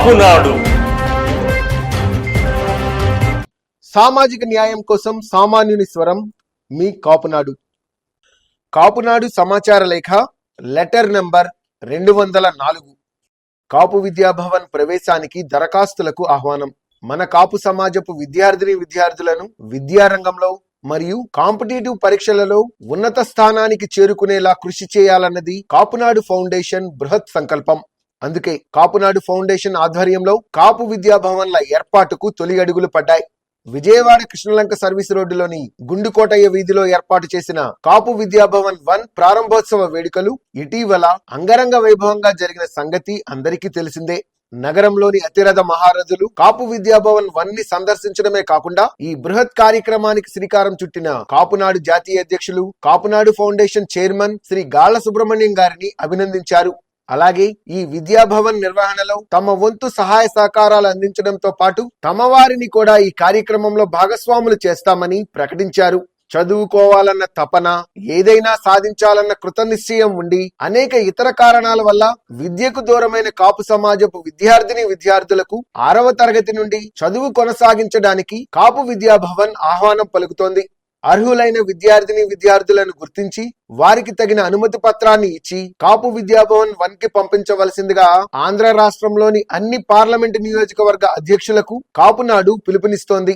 కాపునాడు. సామాజిక న్యాయం కోసం సామాన్యుని స్వరం మీ కాపునాడు. కాపునాడు సమాచార లేఖ లెటర్ నంబర్ 204. కాపు విద్యాభవన్ ప్రవేశానికి దరఖాస్తులకు ఆహ్వానం. మన కాపు సమాజపు విద్యార్థులను విద్యారంగంలో మరియు కాంపిటేటివ్ పరీక్షలలో ఉన్నత స్థానానికి చేరుకునేలా కృషి చేయాలన్నది కాపునాడు ఫౌండేషన్ బృహత్ సంకల్పం. అందుకే కాపునాడు ఫౌండేషన్ ఆధ్వర్యంలో కాపు విద్యాభవన్ల ఏర్పాటుకు తొలి అడుగులు పడ్డాయి. విజయవాడ కృష్ణలంక సర్వీస్ రోడ్డులోని గుండుకోటయ్య వీధిలో ఏర్పాటు చేసిన కాపు విద్యాభవన్ 1 ప్రారంభోత్సవ వేడుకలు ఇటీవల అంగరంగ వైభవంగా జరిగిన సంగతి అందరికీ తెలిసిందే. నగరంలోని అతిరథ మహారథులు కాపు విద్యాభవన్ 1 ని సందర్శించడమే కాకుండా ఈ బృహత్ కార్యక్రమానికి శ్రీకారం చుట్టిన కాపునాడు జాతీయ అధ్యక్షులు, కాపునాడు ఫౌండేషన్ చైర్మన్ శ్రీ గాళ్ల సుబ్రహ్మణ్యం గారిని అభినందించారు. అలాగే ఈ విద్యాభవన్ నిర్వహణలో తమ వంతు సహాయ సహకారాలు అందించడంతో పాటు తమ వారిని కూడా ఈ కార్యక్రమంలో భాగస్వాములు చేస్తామని ప్రకటించారు. చదువుకోవాలన్న తపన, ఏదైనా సాధించాలన్న కృతనిశ్చయం ఉండి అనేక ఇతర కారణాల వల్ల విద్యకు దూరమైన కాపు సమాజపు విద్యార్థులకు 6వ తరగతి నుండి చదువు కొనసాగించడానికి కాపు విద్యాభవన్ ఆహ్వానం పలుకుతోంది. అర్హులైన విద్యార్థులను గుర్తించి వారికి తగిన అనుమతి పత్రాన్ని ఇచ్చి కాపు విద్యాభవన్ 1 కి పంపించవలసిందిగా ఆంధ్ర రాష్ట్రంలోని అన్ని పార్లమెంటు నియోజకవర్గ అధ్యక్షులకు కాపునాడు పిలుపునిస్తోంది.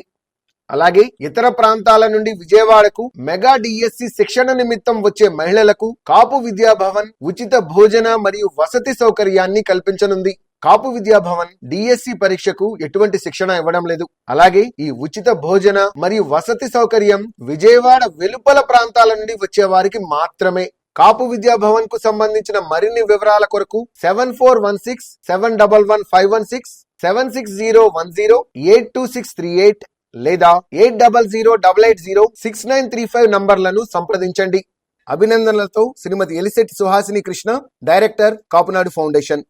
అలాగే ఇతర ప్రాంతాల నుండి విజయవాడకు మెగా డిఎస్సి శిక్షణ నిమిత్తం వచ్చే మహిళలకు కాపు విద్యాభవన్ ఉచిత భోజన మరియు వసతి సౌకర్యాన్ని కల్పించనుంది. కాపు విద్యాభవన్ డిఎస్సి పరీక్షకు ఎటువంటి శిక్షణ ఇవ్వడం లేదు. అలాగే ఈ ఉచిత భోజన మరియు వసతి సౌకర్యం విజయవాడ వెలుపల ప్రాంతాల నుండి వచ్చే వారికి మాత్రమే. కాపు విద్యాభవన్ కు సంబంధించిన మరిన్ని వివరాల కొరకు 7416711516 7601082638 లేదా 8008806935 నంబర్లను సంప్రదించండి. అభినందనలతో శ్రీమతి ఎలిసెట్టి సుహాసిని కృష్ణ, డైరెక్టర్ కాపునాడు ఫౌండేషన్.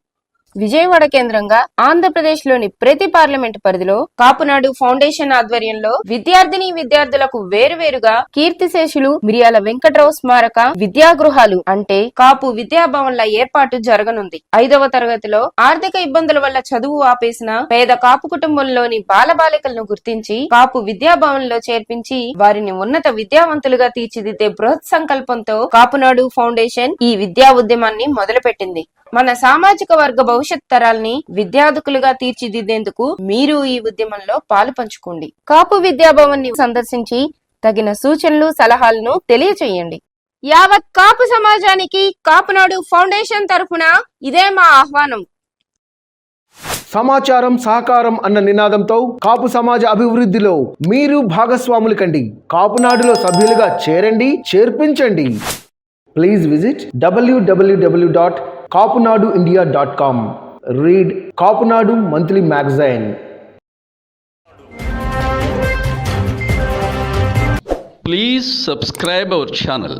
విజయవాడ కేంద్రంగా ఆంధ్రప్రదేశ్ లోని ప్రతి పార్లమెంట్ పరిధిలో కాపునాడు ఫౌండేషన్ ఆధ్వర్యంలో విద్యార్థులకు వేరువేరుగా కీర్తిశేషులు మిరియాల వెంకట్రావు స్మారక విద్యాగృహాలు అంటే కాపు విద్యాభవన్ల ఏర్పాటు జరగనుంది. 5వ తరగతిలో ఆర్థిక ఇబ్బందుల వల్ల చదువు ఆపేసిన పేద కాపు కుటుంబంలోని బాలబాలికలను గుర్తించి కాపు విద్యాభవన్ లో చేర్పించి వారిని ఉన్నత విద్యావంతులుగా తీర్చిదిద్దే బృహత్ సంకల్పంతో కాపునాడు ఫౌండేషన్ ఈ విద్యా ఉద్యమాన్ని మొదలుపెట్టింది. మన సామాజిక వర్గ భవిష్యత్ తరాల్ని విద్యార్థులుగా తీర్చిదిద్దేందుకు మీరు ఈ ఉద్యమంలో పాలు పంచుకోండి. కాపు విద్యాభవన్ ని సందర్శించి తగిన సూచనలు, సలహాలను తెలియచేయండి. యావత్ కాపు సమాజానికి కాపునాడు ఫౌండేషన్ తరఫున ఇదే మా ఆహ్వానం. సమాచారం, సహకారం అన్న నినాదంతో కాపు సమాజ అభివృద్ధిలో మీరు భాగస్వాములు కండి. కాపునాడులో సభ్యులుగా చేరండి, చేర్పించండి. Please visit www.kapunaduindia.com. Read Kapunadu Monthly Magazine. Please subscribe our channel.